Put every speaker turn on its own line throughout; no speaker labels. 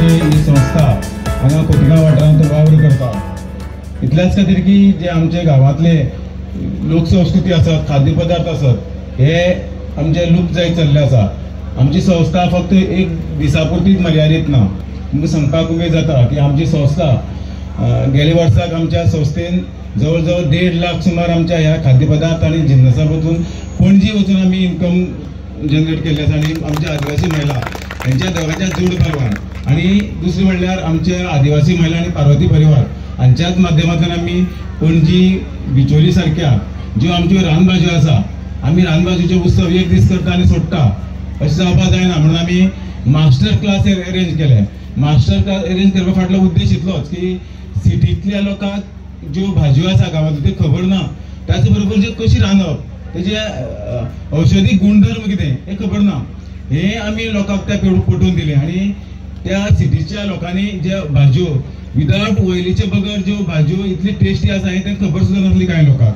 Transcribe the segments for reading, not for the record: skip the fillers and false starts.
आमची ही संस्था हांगा खोतिगांव वाठारांत वावर करता. इतल्याच खातीर की जे आमचे गांवांतले लोकसंस्कृती आसात, खाद्यपदार्थ आसात, हे आमचे लुप्त जायत चल्ले आसा. आमची संस्था फक्त एक दिसा पुरतीच मर्यादित ना. तुमकां सांगपाक उमेद जाता की आमची संस्था गेल्या वर्साक आमच्या संस्थेन जवळ जवळ 1.5 लाख सुमार आमच्या ह्या खाद्यपदार्थ आणि जिन्नसां वचून पणजी वचून आमी इन्कम जनरेट केल्ले आसा. आणि आमच्या आदिवासी महिला यांच्या दोगांच्या जोड परिवार आणि दुसरे म्हणल्यार आमचे आदिवासी महिला आणि पार्वती परिवार हांच्याच माध्यमांतल्यान आमी पणजी बिचोली सारख्या ज्यो आमच्यो रानभाज्यो आसा, आमी रानभाज्योचे उत्सव एक दीस करता आनी सोडटा अशें जावपाक जायना. म्हणून आमी मास्टर क्लास अरेंज केले. मास्टर क्लास अरेंज करपा फाटलो उद्देश इतलोच की सिटींतल्या लोकांक ज्यो भाज्यो आसा गांवांतल्यो त्यो खबर ना, त्याच बरोबर जे कशी रांदप, तेजे औषधी गुणधर्म कितें हे खबर ना, हे आमी लोकांक त्या पटोवन दिले. आणि त्या सिटीच्या लोकांनी जे भाज्यो विदाउट वयलीचे बगर ज्यो भाज्यो इतली टेस्टी आसा हे तेंका खबर सुद्दां नासली कांय लोकांक.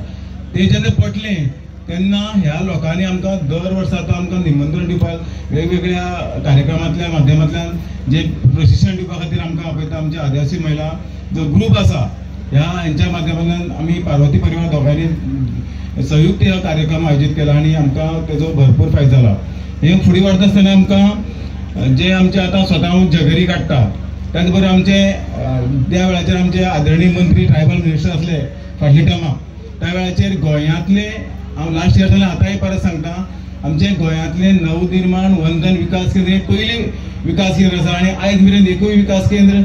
ते जेन्ना पटलें तेन्ना ह्या लोकांनी आमकां दर वर्साक आमकां निमंत्रण दिवपाक वेगवेगळ्या कार्यक्रमांतल्या माध्यमांतल्यान जे प्रशिक्षण दिवपा खातीर आमकां आपयता. आमच्या आदिवासी महिला जो ग्रूप आसा ह्या हांच्या माध्यमांतल्यान आमी पार्वती परिवार दोगांनी संयुक्त हो कार्यक्रम आयोजीत केला आणि आमकां तेजो भरपूर फायदो जाला. हे फुडें व्हरता आसतना आमकां जे आमचे आतां स्वता जगरी काडटा, त्याच बरोबर आमचे त्या वेळाचेर आमचे आदरणीय मंत्री ट्रायबल मिनिस्टर आसले फाटल्या टायमाक, त्या वेळाचेर गोंयांतले हांव लास्ट इयर जाल्यार आतांय परत सांगता, आमचे गोंयांतले नवनिर्माण वंदन विकास केंद्र हे पयले विकास केंद्र आसा. आणि आयज मेरेन एकूय विकास केंद्र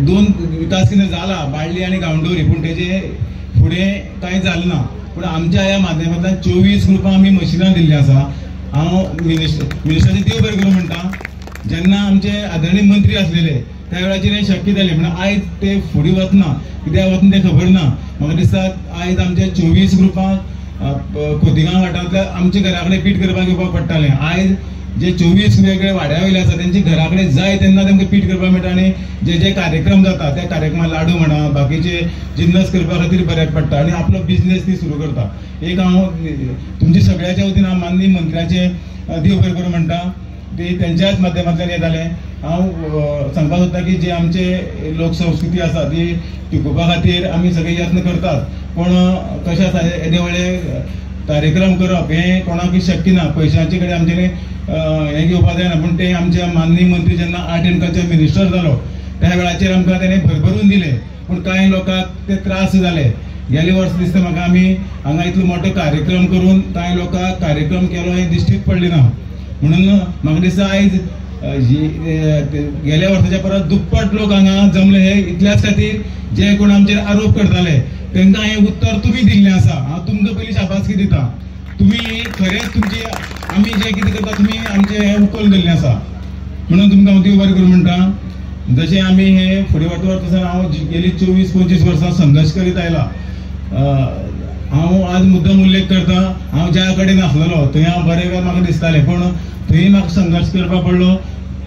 2 विकास केंद्र जाला, बाळ्ळी आणि गांवडोरी, पूण तेजे फुडें कांय जालें ना. पूण आमच्या ह्या माध्यमांतल्यान 24 ग्रुपां आमी मशिनां दिल्लीं आसा. हांव मिनिस्टराचे देव बरें करूं म्हणटा. जेन्ना आमचे आदरणीय मंत्री आसलेले त्या वेळाचेर हें शक्य जालें, म्हणून आयज ते फुडें वतना कित्याक वतना तें खबर ना. म्हाका दिसता आयज आमचे 24 ग्रुपांक खोतिगांव वाठारांतल्या आमच्या घरा कडेन पीठ करपाक येवपाक पडटालें. आयज जे 24 वेगळे वाड्या वयले आसा तेंची घरा कडेन जाय तेन्ना तेंकां पीठ करपाक मेळटा. आनी जे जे कार्यक्रम जाता त्या कार्यक्रमाक लाडू म्हणा बाकीचे जिन्नस करपा खातीर बऱ्याक पडटा आणि आपलो बिझनेस ती सुरू करता. एक हांव तुमच्या सगळ्याच्या वतीन हांव माननीय मंत्र्याचे देव बरें करूं म्हणटा. ते तेंच्याच माध्यमांतल्यान हें जालें. हांव सांगपाक सोदता की जे आमचे लोकसंस्कृती आसा ती टिकोवपा खातीर आमी सगळे यत्न करतात. पूण कशें आसा येदे व्हडले कार्यक्रम करप हें कोणाकूय शक्य ना. पयशांचे कडेन आमचे हें घेवपाक जायना. पूण ते आमचे माननीय मंत्री जेन्ना आर्ट एंड कल्चर मिनिस्टर जालो त्या वेळाचेर आमकां तेणें भरभरून दिले. पूण कांय लोकांक ते त्रास जाले. गेले वर्स दिसता म्हाका आमी हांगा इतलो मोठो कार्यक्रम करून कांय लोकांक कार्यक्रम केलो हें दिश्टीच पडलें ना. म्हणून म्हाका दिसता आयज गेल्या वर्साच्या परस दुप्पट लोक हांगा जमले. हे इतल्याच खातीर जे कोण आमचेर आरोप करताले तेंकां हें उत्तर तुमी दिल्लें आसा. हांव तुमकां पयलीं शाबासकी दिता. तुमी खरेंच तुमची आमी जें कितें करता तुमी आमचें हें उखलून दिल्लें आसा. म्हणून तुमकां हांव देव बरें करूं म्हणटा. जशें आमी हें फुडें वता हांव गेली 24-25 वर्सां संघर्श करीत आयला. हांव आज मुद्दम उल्लेख करता, हांव ज्या कडेन आसलेलो थंय हांव बरें म्हाका दिसतालें, पूण थंय म्हाका संघर्श करपाक पडलो.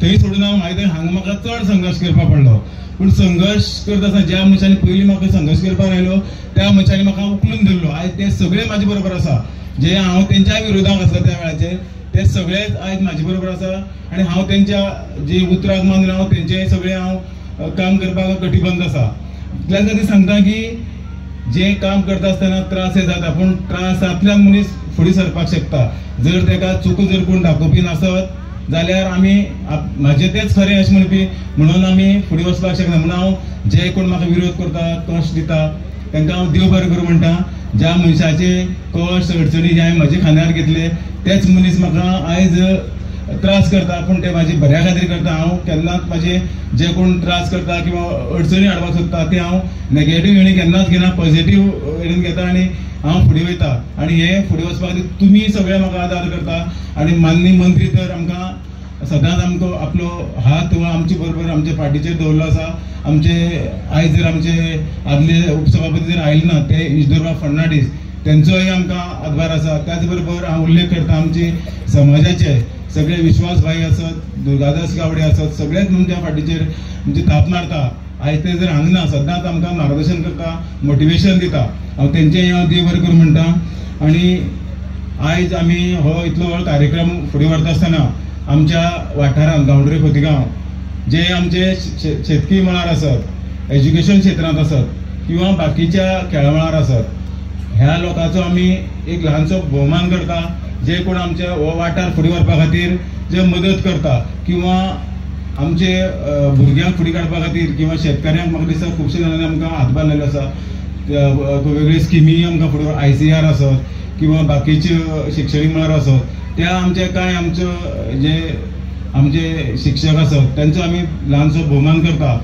थंय सोडून हांगा म्हाका चड संघर्श करपाक पडलो. पूण संघर्श करता आसतना ज्या मनशांनी पयलीं म्हाका संघर्श करपाक आयलो त्या मनशांनी म्हाका उखलून धरलो. आयज ते सगळे म्हाजे बरोबर आसा. जे हांव तेंच्या विरोधाक आसलो त्या वेळाचेर ते सगळेच आयज म्हाजे बरोबर आसा. आनी हांव तेंच्या जे उतराक मानून हांव तेंचे सगळे हांव काम करपाक कटिबंद आसा. इतल्याच खातीर सांगता की जे काम करता आसतना त्रास हे जाता, पूण त्रासांतल्यान मनीस फुडें सरपाक शकता. जर तेका चूक जर कोण दाखोवपी नासत जाल्यार आमी म्हाजें तेच खरें अशें म्हणपी म्हणून आमी फुडें वचपाक शकना. म्हणून हांव जे कोण म्हाका विरोध करता कश्ट दिता तांकां हांव देव बरें करूं म्हणटा. ज्या मनशाचे कश्ट अडचणी जे हांवें म्हाजे खांद्यार घेतले तेच मनीस म्हाका आयज त्रास करता, पूण ते म्हाजे बऱ्या खातीर करता. हांव केन्नाच म्हाजे जे कोण त्रास करता किंवा अडचणी हाडपाक सोदता ते हांव नेगेटीव हेणी केन्नाच घेना, पॉझिटीव हेणेन घेता आनी हांव फुडें वयता. आनी हे फुडें वचपा खातीर तुमी सगळे म्हाका आदार करता. आनी माननीय मंत्री तर आमकां सदांच आमकां आपलो हात वा आमचे बरोबर आमच्या फाटीचेर दवरलो आसा. आमचे आयज जर आमचे आदले उपसभापती जर आयले ना ते ईश्वरराव फडणवीस तेंचोय आमकां आदबार आसा. त्याच बरोबर हांव उल्लेख करता आमचे समाजाचे सगळे विश्वास भाई आसत, दुर्गादास गावडे आसत, सगळेच तुमच्या फाटीचेर म्हणजे थाप मारता. आयज ते जर हांगा सदांच आमकां मार्गदर्शन करता, मोटिवेशन दिता. हांव तेंचेय हांव देव बरें करूं म्हणटा. आनी आयज आमी हो इतलो व्हड कार्यक्रम फुडें व्हरता आसतना आमच्या वाठारांत गांवडोरी खोतिगांव जे आमचे शेतकी मळार आसत, एज्युकेशन क्षेत्रांत आसत किंवा बाकीच्या खेळामळार आसत, ह्या लोकांचो आमी एक ल्हानसो भोवमान करता, जे कोण आमचे हो वाठार फुडें व्हरपा खातीर जे मदत करता किंवा आमचे भुरग्यांक फुडें काडपा खातीर किंवा शेतकऱ्यांक म्हाका दिसता खुबशे जाणांनी आमकां हातभार लायलो आसा. वेगवेगळ्यो स्किमी आमकां फुडें ICR आसत किंवा बाकीच्यो शिक्षणीक मळार आसत, त्या आमचे कांय आमच्यो जे आमचे शिक्षक आसत त्यांचो आमी ल्हानसो भोवमान करता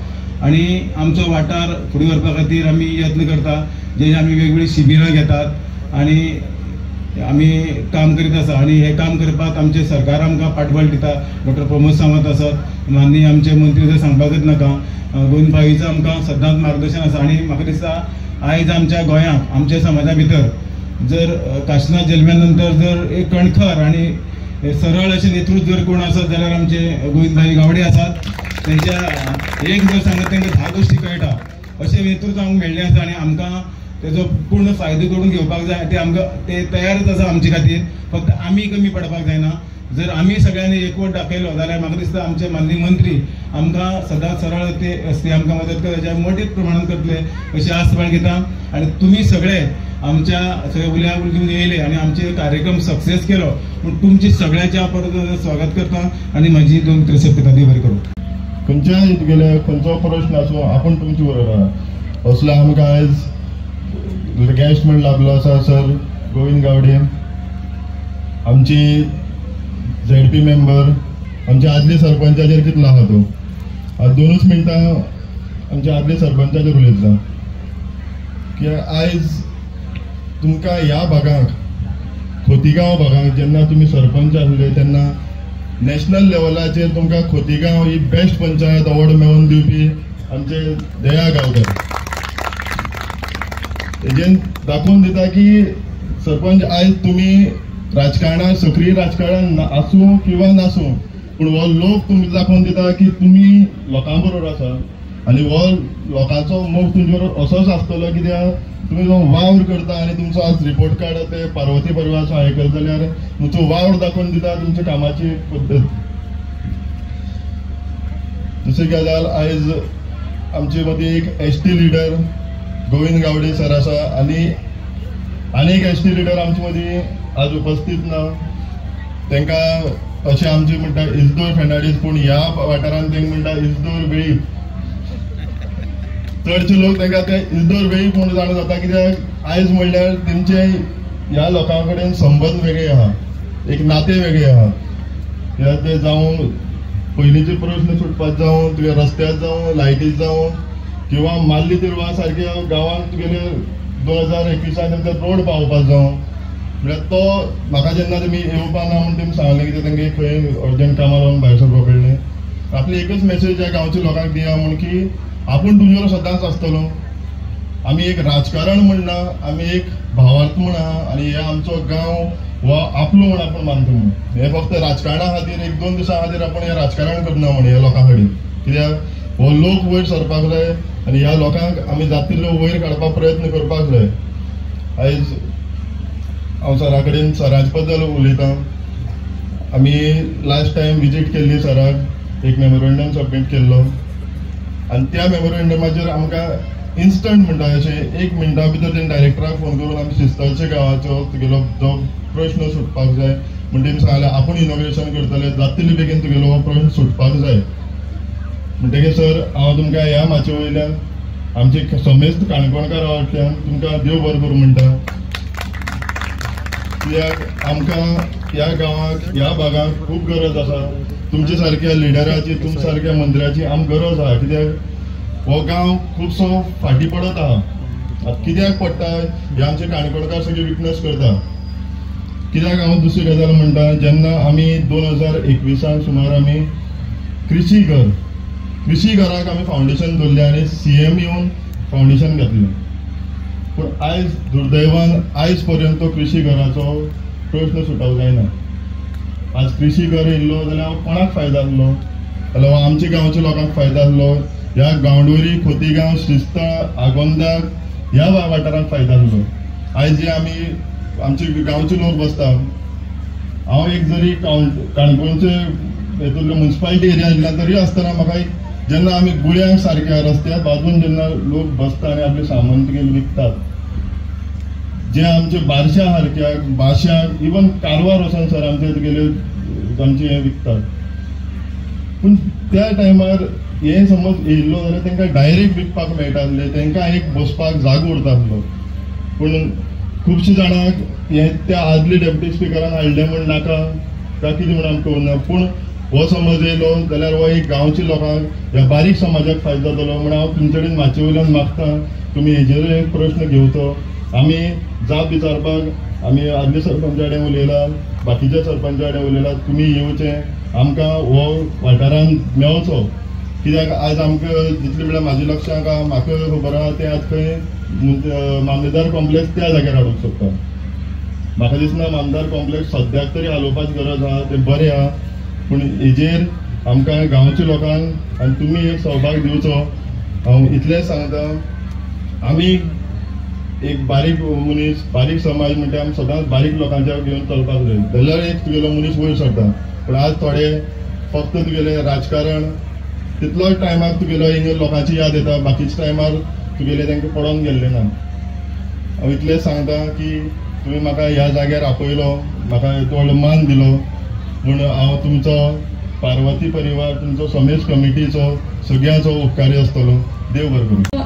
आणि आमचो वाठार फुडें व्हरपा खातीर आमी यत्न करता. जे आमी वेगवेगळी शिबिरां घेतात आणि आमी काम करीत आसा आणि हे काम करपाक आमचे सरकार आमकां पाठबळ दिता. डॉक्टर प्रमोद सावंत आसत, माननीय आमचे मंत्री तर सांगपाकच नाका, गोविंद भाईचं आमकां सदांच मार्गदर्शन आसा. आणि म्हाका दिसता आयज आमच्या गोंयांत आमच्या समाजा भितर जर काशिनाथ जल्म्या नंतर जर एक कणखर आणि सरळ अशें नेतृत्व जर कोण आसत जाल्यार आमचे गोविंद भाई गावडे आसात. त्यांच्या एक जर सांगत तांकां 10 गोश्टी कळटा अशें नेतृत्व आमकां मेळ्ळें आसा आणि आमकां तेजो पूर्ण फायदो करून घेवपाक जाय. ते आमकां ते तयारच आसा आमचे खातीर, फक्त आमी कमी पडपाक जायना. जर आमी सगळ्यांनी एकवट दाखयलो जाल्यार म्हाका दिसता आमचे माननीय मंत्री आमकां सदांच सरळ ते रस्ते आमकां मदत करता, मोठ्या प्रमाणात करतले अशी आस्त बाळगिता. आणि तुम्ही सगळे आमच्या सगळे उल्या घेवन येयले आणि आमचे कार्यक्रम सक्सेस केलो पूण तुमची सगळ्यांच्या परत स्वागत करता आणि माझी 2-3 शब्द ती बरी करूं.
खंयच्याय तुगेले खंयचो प्रश्न आसूं आपण तुमचे बरोबर आहा. असलो आमकां आयज गेस्ट म्हण लाभलो आसा सर गोविंद गावडे, आमची ZP मेंबर, आमचे आदले सरपंचाचेर कितलो आहा तो. 2 मिनटां आमच्या आदले सरपंचाचेर उलयतलो की आयज तुमकां ह्या भागांक खोतीगांव भागांक जेन्ना तुमी सरपंच आसले तेन्ना नॅशनल लेवलाचेर तुमकां खोतीगांव ही बेस्ट पंचायत अवॉर्ड मेळोवन दिवपी आमचे दया गांवकर. हेजेन दाखोवन दिता की सरपंच आयज तुमी राजकारणात सक्रीय राजकारण आसूं किंवा नासूं पूण हो लोक तुमकां दाखोवन दिता की तुमी लोकां बरोबर आसा आनी हो लोकांचो मोग तुमचे बरोबर असोच आसतलो. कित्याक तुमी जो वावर करता आनी तुमचो आज रिपोर्ट कार्ड ते पार्वती परिवाराचो हांवें केलो जाल्यार तुमचो वावर दाखोवन दिता तुमच्या कामाची पद्दत. दुसरी गजाल आयज आमचे मदीं एक ST leader Govind Gawade sir आसा आणि एक ST लिडर आमचे मदीं आज उपस्थित ना. तांकां अशें आमचे म्हणटा इजदोर फेर्नांडीस पूण ह्या वाठारांत तांकां म्हणटा इजदोर वेळीप. चडशे लोक तांकां ते इजदोर वेळीप म्हूण जाणूं जाता कित्याक आयज म्हणल्यार तेंचे ह्या लोकां कडेन संबंद वेगळे आहा, एक नाते वेगळे आहा. कित्याक ते जावं पयलींचे प्रश्न सुटपाक जावं तुगे रस्त्याक जावं लायटीक जावं किंवा माल्ली तिरवा सारक्या गांवांत तुगेले 2021 तेंचो रोड पावोवपाक जावं म्हळ्यार तो म्हाका जेन्ना तुमी येवपा ना म्हूण तेमी सांगलें की तांकां खंय अर्जंट कामां लागून भायर सरपा पडलें. आपली एकच मेसेज ह्या गांवच्या लोकांक दिया म्हूण की आपूण तुजे बरोबर सदांच आसतलो. आमी एक राजकारण म्हणना, आमी एक भावार्थ म्हण आहा आनी हे आमचो गांव हो आपलो म्हण आपण मानता म्हूण. हे फक्त राजकारणा खातीर 1-2 दिसां खातीर आपण हे राजकारण करना म्हण हे लोकां कडेन. कित्याक हो लोक वयर सरपाक जाय आनी ह्या लोकांक आमी जाता तितलो वयर काडपाक प्रयत्न करपाक जाय. आयज हांव सरा कडेन सरांचे बद्दल उलयतां. आमी लास्ट टायम विजीट केल्ली सराक, एक मेमोरेंडम सबमीट केल्लो आनी त्या मेमोरेंडमाचेर आमकां इन्स्टंट म्हणटा अशें 1 मिनटा भितर तेणी डायरेक्टराक फोन करून आमी शिस्ताचे गांवाचो तुगेलो जो प्रश्न सुटपाक जाय म्हण तेमी सांगलें आपूण इनॉग्रेशन करतले, जाता तितले बेगीन तुगेलो हो प्रश्न सुटपाक जाय. म्हणटकीर सर हांव तुमकां ह्या माचे वयल्यान आमचे समेस्त काणकोणकार वाटल्यान तुमकां देव बरें करूं म्हणटा. कित्याक आमकां ह्या गांवांक ह्या भागांक खूब गरज आसा तुमचे सारक्या लिडराची, तुमचे सारक्या मंत्र्याची आमकां गरज आहा. कित्याक हो गांव खुबसो फाटीं पडत आहा. कित्याक पडटा हे आमचे काणकोणकार सगळे विटनस करता. कित्याक हांव दुसरी गजाल म्हणटा जेन्ना आमी 2021 सुमार आमी कृषी घराक आमी फावंडेशन दवरलें आनी CM येवन फावंडेशन घातलें. पूण आयज दुर्दैवान आयज पर्यंत कृषी घराचो प्रश्न सुटोवंक जायना. आज कृषी घर येयल्लो जाल्यार कोणाक फायदो आसलो जाल्यार आमच्या गांवच्या लोकांक फायदो आसलो. ह्या गांवडोरी, खोतीगांव, श्रीस्थळ, आगोंदा ह्या वाठारांक फायदो आसलो. आयज जे आमी आमचे गांवचे लोक बसता, हांव एक जरी काणकोणचे हेतूंतल्या म्युन्सिपालिटी एरिया तरी आसतना म्हाका जेन्ना आमी गुळ्यांक सारक्या रस्त्या बाजून जेन्ना लोक बसता आनी आपले सामान तिगेर विकतात, जे आमचे बारशा सारक्याक भाश्याक इवन कारवार वचून सर आमचे तुगेले आमचे हे विकतात. पूण त्या टायमार हे समज येयल्लो जाल्यार तांकां डायरेक्ट विकपाक मेळटाले, तांकां एक बसपाक जागो उरतालो. पूण खुबशे जाणांक हे त्या आदले डेप्युटी स्पिकरान हाडले म्हण नाका काय कितें म्हण आमकां उरना. पूण हो समज येयलो जाल्यार हो एक गांवच्या लोकांक ह्या बारीक समाजाक फायदो जातलो म्हण हांव तुमचे कडेन माचे वयल्यान मागता तुमी हेजेर एक प्रश्न घेवचो. आमी जाप विचारपाक आमी आदले सरपंचा कडेन उलयला, बाकीच्या सरपंचा कडेन उलयला, तुमी येवचें आमकां हो वाठारान मेळचो. कित्याक आज आमकां जितले म्हळ्यार म्हाज्या लक्षांत आहा, म्हाका खबर आहा तें आज खंय मामलेदार कॉम्प्लेक्स त्या जाग्यार हाडूंक सोदता. म्हाका दिसना मामलेदार कॉम्प्लेक्स सद्याक तरी हालोवपाची गरज आहा, तें बरें आहा. पूण हेजेर आमकां गांवच्या लोकांक आनी तुमी एक सहभाग दिवचो. हांव इतलेंच सांगता, आमी एक बारीक मनीस, बारीक समाज म्हणटा आमी सदांच बारीक लोकांच्या घेवन चलपाक जाय. जाल्यार एक तुगेलो मनीस वयर सरता. पूण आज थोडे फक्त तुगेले राजकारण तितलोच टायमाक तुगेलो हिंगा लोकांची याद येता, बाकीच्या टायमार तुगेले तांकां पडोन गेल्ले ना. हांव इतलेंच सांगता की तुमी म्हाका ह्या जाग्यार आपयलो, म्हाका व्हडलो मान दिलो म्हूण हांव तुमचो पार्वती परिवार, तुमचो समेश कमिटीचो सगळ्यांचो उपकारी आसतलो. देव बरें करूं.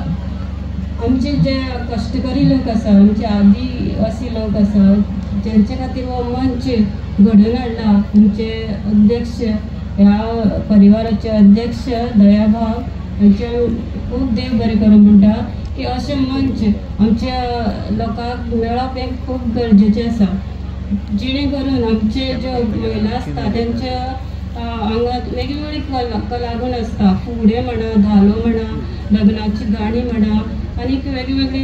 आमचे जे कश्टकरी लोक आसा, आमचे आदिवासी लोक आसा, जेंचे खातीर हो मंच घडोवन हाडला, आमचे अध्यक्ष, ह्या परिवाराचे अध्यक्ष दयाभाव हांचे खूब देव बरें करूं म्हणटा की अशें मंच आमच्या लोकांक मेळप एक खूब गरजेचें आसा. जेणे करून आमचे ज्यो महिला आसता तेंच्या आंगात वेगवेगळी कलागूण आसता. फुगडे म्हणा, धालो म्हणा, लग्नाची गाणी म्हणा, आनी वेगवेगळी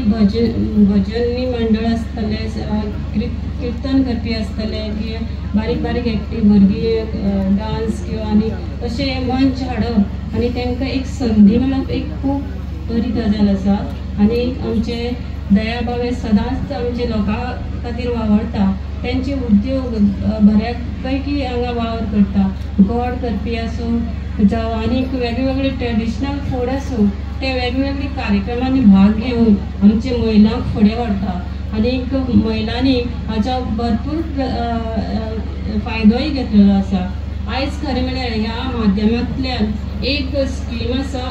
भजनी मंडळ आसतले, कीर्तन करपी आसतले, की बारीक बारीक एकटी भुरगीं डान्स किंवा आनी अशे मंच हाडप आनी तांकां एक संदी मेळप एक खूब बरी गजाल आसा. आनी आमचे दयाभाव हे सदांच आमचे लोकां खातीर वावरता. तेंचे उद्योग बऱ्या पैकी हांगा वावर करता. गोड करपी आसूं जावं आनीक वेगवेगळे ट्रेडिशनल फूड आसूं, ते वेगवेगळे कार्यक्रमांनी भाग घेवन आमचे महिलांक फुडें व्हरता. आनीक महिलांनी हाचो भरपूर फायदोय घेतलेलो आसा. आयज खरें म्हळ्यार ह्या माध्यमांतल्यान एक स्कीम आसा,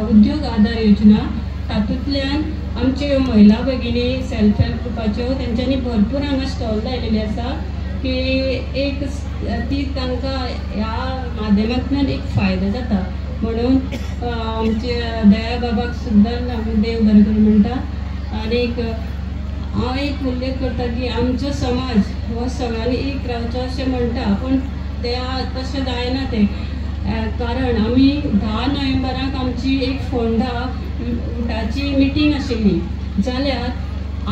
उद्योग आधार योजना, तातूंतल्यान आमचे महिला भगिनी सेल्फ हेल्प ग्रुपाच्यो तेंच्यांनी भरपूर हांगा स्टॉल लायलेले आसा की एक ती तांकां ह्या माध्यमांतल्यान एक फायदो जाता. म्हणून आमचे दया बाबाक सुद्दां आमी देव बरें करूं म्हणटा. आनीक हांव एक उल्लेख करता की आमचो समाज हो सगळ्यांनी एक रावचो अशें म्हणटा, पूण ते तशें जायना तें. कारण आमी 10 नोव्हेंबराक आमची एक फोंडा उठाची मिटींग आशिल्ली, जाल्यार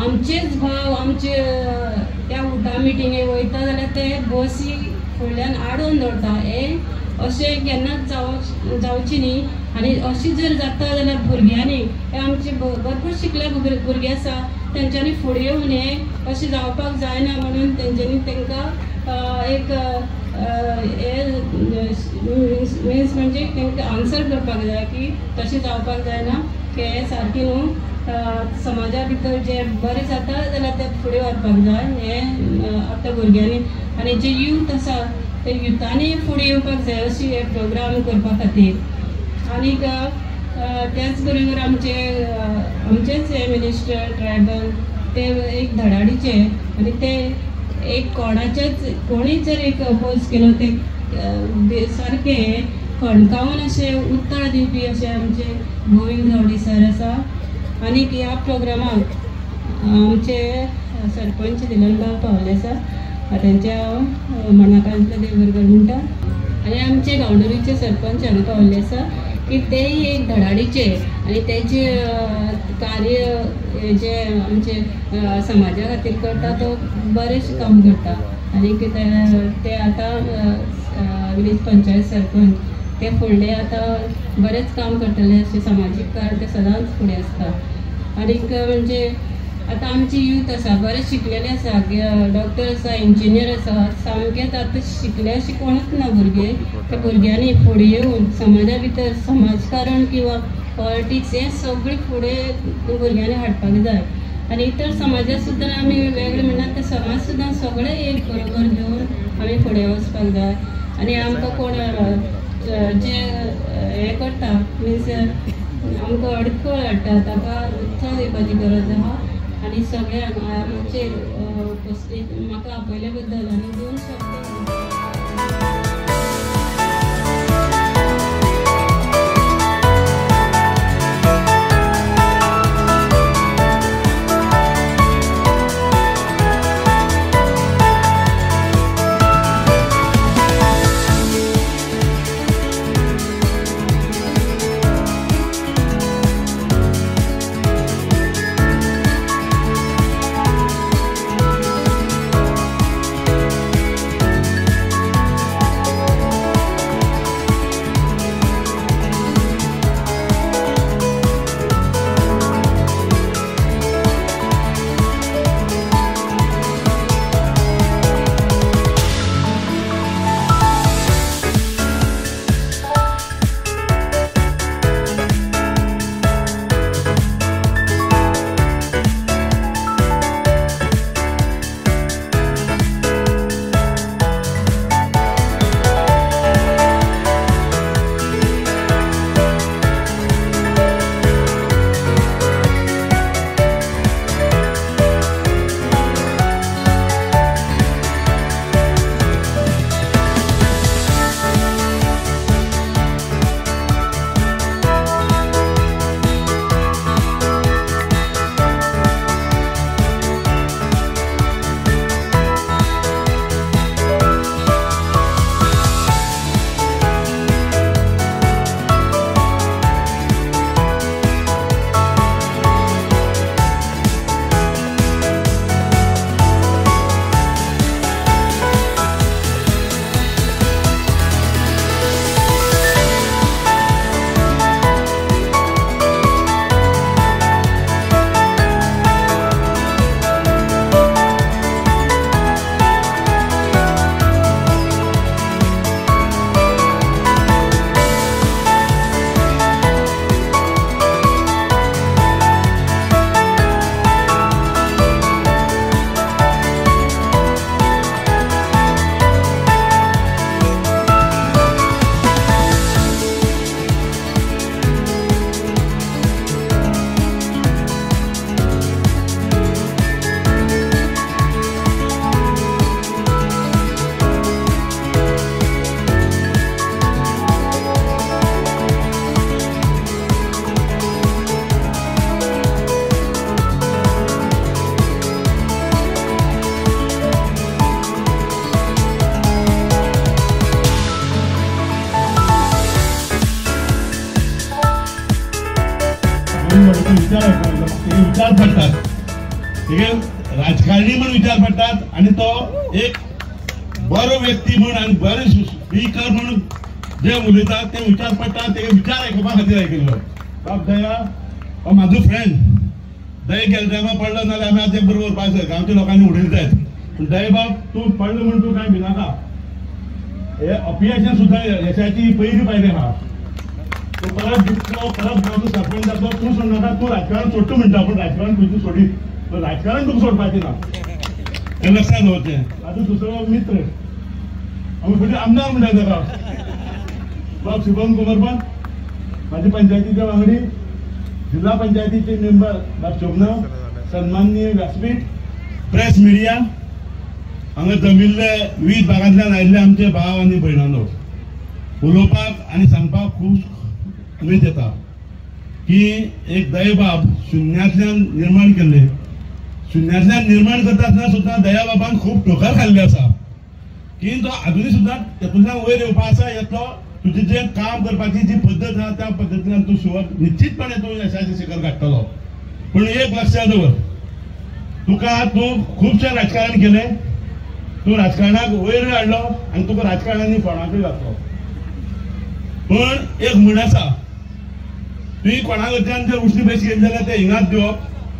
आमचेच भाव आमचे त्या उठा मिटिंगेक वयता जाल्यार ते बसी फुडल्यान आडोवन दवरता. हे अशें केन्नाच जावची न्ही. आनी अशें जर जाता जाल्यार भुरग्यांनी, हे आमचे भरपूर शिकल्या भुरगे आसा, तेंच्यांनी फुडें येवन हे अशें जावपाक जायना. म्हणून तेंच्यांनी तांकां एक मिन्स म्हणजे तांकां आन्सर करपाक जाय की तशें जावपाक जायना, की हे सारकें न्हू. समाजा भितर जे बरें जाता जाल्यार ते फुडें व्हरपाक जाय. हे आतां भुरग्यांनी आनी जे यूथ आसा ते युथांनी फुडें येवपाक जाय अशी हे प्रोग्राम करपा खातीर. आनीक त्याच बरोबर आमचेच हे मिनिस्टर ट्रायबल ते एक धडाडीचे, आनी ते एक कोणी जर एक अपोज केलो ते सारके खणकावून अशें उत्तर दिवपी अशें आमचे गोविंद गावडे सर आसा. आनीक ह्या प्रोग्रामाक आमचे सरपंच दिलनभाव पावले आसा, तांच्या मनाकांतले देव बरें करूं म्हणटा. आनी आमचे गांवडोळीचे सरपंच हांगा पावले आसा की तेय एक धडाडीचे आनी तेजे कार्य जे आमचे समाजा खातीर करता तो बरेंच काम करता. आनी ते आतां विलेज पंचायत सरपंच ते फुडले आतां बरेंच काम करतले अशें सामाजीक कार्य ते सदांच फुडें आसता. आनीक म्हणजे आतां आमची यूथ आसा बरे शिकलेले आसा, डॉक्टर आसा, इंजिनियर आसा, सामकेच आतां शिकले अशें कोणूच ना भुरगे. त्या भुरग्यांनी फुडें येवन समाजा भितर समाजकारण किंवा पॉलिटिक्स हें सगळें फुडें भुरग्यांनी हाडपाक जाय. आनी इतर समाजात सुद्दां आमी वेगळे म्हणटात ते समाज सुद्दां सगळे एक बरोबर घेवन आमी फुडें वचपाक जाय. आनी आमकां कोण जे हें करता मिन्स आमकां अडखळ हाडटा ताका उत्तर दिवपाची गरज आहा. आनी सगळ्यांक आमचे म्हाका आपयले बद्दल आनी 2 शब्द
विचार पडतात, ठीक आहे, राजकारणी म्हणून विचार पडतात आणि तो एक बरो व्यक्ती म्हणून आणि बरे स्पीकर म्हणून जे उलयतात ते विचार पडतात, ते विचार आयकुपा खातीर आयकल्लो. बाब दया हो म्हाजो फ्रेंड, दया गेल्या टायमार पडलो नाल्यार आमी आतां बरोबर वरपाक गांवच्या लोकांनी उडयतात. पूण दया बाब तूं पडलो म्हणून तूं कांय भिनाका. हे अपयशान सुद्दां यशाची पयली पायरी आहा. तो परत जितलो परत गांवचो सरपंच जातलो तूं सोडनाका, तूं राजकारण सोडटा म्हणटा, पूण राजकारण खंयचें सोडी राजकारण तुका सोडपाचें ना, हें लक्षांत दवरचें. आतां दुसरो मित्र आमी फुडें आमदार म्हणटा ताका बाब शुभम कुमार पंत, म्हाजे पंचायतीचे वांगडी, जिल्हा पंचायतीचे मेंबर बाब शोभना, सन्माननीय व्यासपीठ, प्रेस मिडिया, हांगा जमिल्ले विविध भागांतल्यान आयिल्ले आमचे भाव आनी भयणांनो, उलोवपाक आनी सांगपाक खूब उमेद येता की एक दयाबाब शुन्यांतल्यान निर्माण केल्ले. शुन्यांतल्यान निर्माण करता आसतना सुद्दां दयाबाबान खूब ठोकर खाल्ली आसा की तो अजूनय सुद्दां तेतूंतल्यान वयर येवपा आसा. येतलो तुजें जें काम करपाची जी पद्दत आसा त्या पद्दतीन तूं सुवात निश्चितपणे तूं यशाचें शिखर गाठतलो. पूण एक लक्षात दवर, तूं खुबशें राजकारण केलें, तूं राजकारणाक वयर हाडलो आनी तुका राजकारणांनी फोंडाकूय घातलो. पण एक म्हण आसा, तुवें कोणा कडच्यान जर उश्टी पयशे घेतले जाल्यार ते हिंगाच दिवप.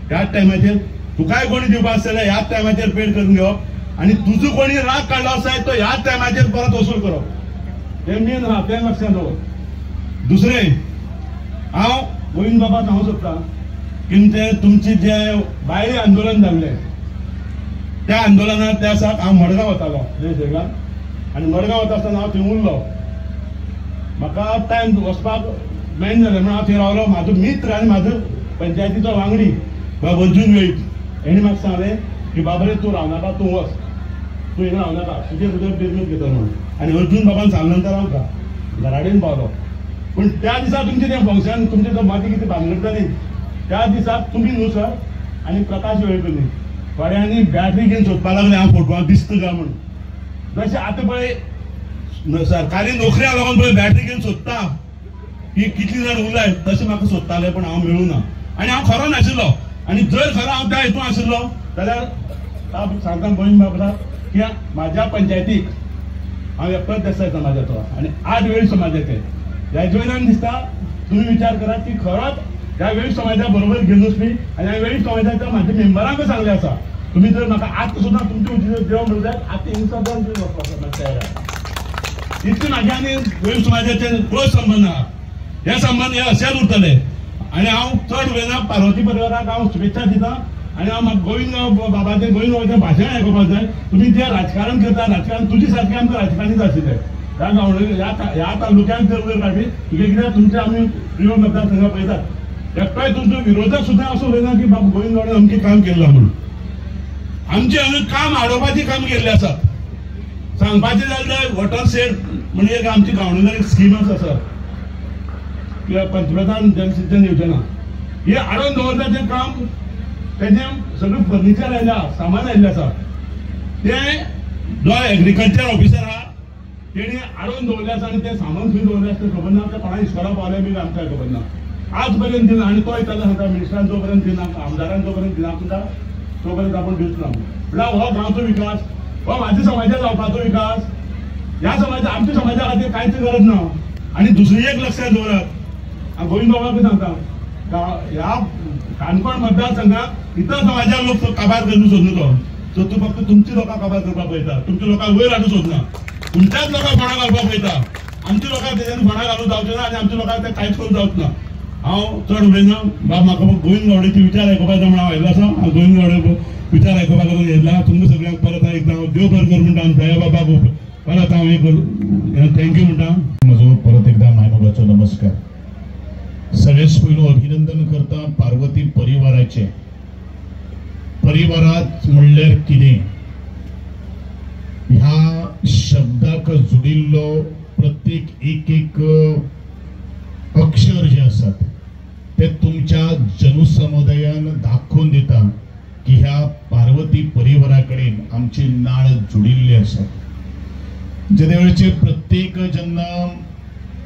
ह्याच टायमाचेर तुकाय कोणी दिवपा आसतले ह्याच टायमाचेर पेड करून घेवप आनी तुजो कोणी राग काडलो आसा तो ह्याच टायमाचेर परत वसूल करप हे मेन हा तें लक्षांत दवर। दुसरें हांव गोविंद बाबा सांगूंक सोदतां की ते तुमचे जे बायले आंदोलन जाल्लें त्या आंदोलनात त्या दिसाक हांव मडगांव वतालो जयशेगार आनी मडगांव वता आसतना हांव थंय उरलो म्हाका टायम वचपाक मेळना जालें म्हणून हांव थंय रावलो म्हाजो मित्र आनी म्हाजो पंचायतीचो वांगडी बाबा अर्जून वेळीत हेणे म्हाका सांगलें की बाबा रे तूं रावनाका तूं वच तूं हिंगा रावनाका तुजें तुजें बिजनेस घेता म्हणून आनी अर्जून बाबान सांगले नंतर हांव घरा कडेन पावलो पूण त्या दिसा तुमचें तें फंक्शन तुमचें तो माती कितें भानगड जाली त्या दिसाक तुमी न्हू सर आनी प्रकाश वेळकरनी थोड्यांनी बॅटरी घेवन सोदपाक लागले हांव फोटवाक दिसता काय म्हणून जशें आतां पळय सरकारी नोकऱ्या लागून पळय बॅटरी घेवन सोदता की कितलीं जाण उरलाय तशें म्हाका सोदताले पण हांव मेळूना आनी हांव खरो नाशिल्लो आनी जर खरो हांव त्या हितून आशिल्लो जाल्यार हांव सांगता गोविंद बाबा की म्हाज्या पंचायतीक हांव एकटोच देसाय समाजाचो आनी 8 वेळी समाजाचे ह्याच वयल्यान दिसता तुमी विचार करात की खरोच ह्या वेळी समाजा बरोबर गेलोच मी आनी ह्या वेळी समाजाच्या म्हाज्या मेंबरांकूय सांगलें आसा तुमी जर म्हाका आतां सुद्दां तुमचे उदीर देव म्हणूं जाय आतां हिंसा बंद करून वचपाक तयार इतले म्हाजे आनी वेळी समाजाचे क्लोज संबंद आहा हे संबंध हे अशेच उरतले आनी हांव चड उलयना पार्वती परिवाराक हांव शुभेच्छा दिता आनी हांव म्हाका गोविंद बाबाचें भाशण आयकुपाक जाय तुमी जें राजकारण करता राजकारण तुजे सारकें आमकां राजकारणीच आशिल्लें ह्या गांवडे ह्या तालुक्यांत जर वयर काडली कित्याक तुमचे आमी प्रियो मतदारसंघ पळयतात एकटोय तुमचो विरोधक सुद्दां असो उलयना की बाबा गोविंद बाबान अमकें काम केलां म्हणून आमचें हांगा काम आडोवपाचें काम केल्लें आसा सांगपाचें जाल्यार वॉटर शेड म्हणजे एक आमची गांवडोंगरी स्किमच आसा किंवा पंतप्रधान जलसिंचन योजना हे हाडून दवरपाचें काम तेजें सगळें फर्निचर आयला सामान आयिल्लें आसा तें जो एग्रीकल्चर ऑफिसर आहा तेणी हाडून दवरलें आसा आनी तें सामान खंय दवरलें आसा तें खबर ना तें कोणा इस्कोला पावलें बी आमकां खबर ना आज पर्यंत दिना आनी तो येतालो सांगता मिनिस्टरान जो पर्यंत दिना आमदारान जो पर्यंत दिना सुद्दां तो पर्यंत आपण दिवचो ना म्हळ्यार हो गांवचो विकास हो म्हाज्या समाजा जावपाचो विकास ह्या समाजा आमच्या समाजा खातीर कांयच गरज ना आनी दुसरी एक लक्षात दवरात हांव गोविंद बाबाक सांगता ह्या काणकोण मतदारसंघात इतर समाजा लोक काबार करून सोदलो सो तूं फक्त तुमची लोकांक काबार करपाक पळयता तुमच्या लोकांक वयर हाडूंक सोदना तुमच्याच लोकांक फोंडा घालपाक पळयता आमच्या लोकांक तेच्यानी फोंडा घालूंक जावचें ना आनी आमच्या लोकांक तें कांयच करूंक जावच ना हांव चड उलयना बाब म्हाका गोविंद गावडेचे विचार आयकुपाक जाय म्हणून हांव आयिल्लो आसा हांव गोविंद गावडे विचार आयकुपाक लागून येयला तुमकां सगळ्यांक परत एकदां हांव देव बरें कर म्हणटा दया बाबाक परत हांव एक थँक्यू म्हणटा म्हजो परत एकदां मायबाबाचो नमस्कार सगळ्याच पयलो अभिनंदन करता पार्वती परिवाराचे परिवारात म्हणल्यार कितें ह्या शब्दाक जुडिल्लो प्रत्येक एक अक्षर जे आसात ते तुमच्या जनसमुदायान दाखोवन दिता की ह्या पार्वती परिवारा कडेन आमचे नाळ जुडिल्ले आसात जे वेळेचेर प्रत्येक जेन्ना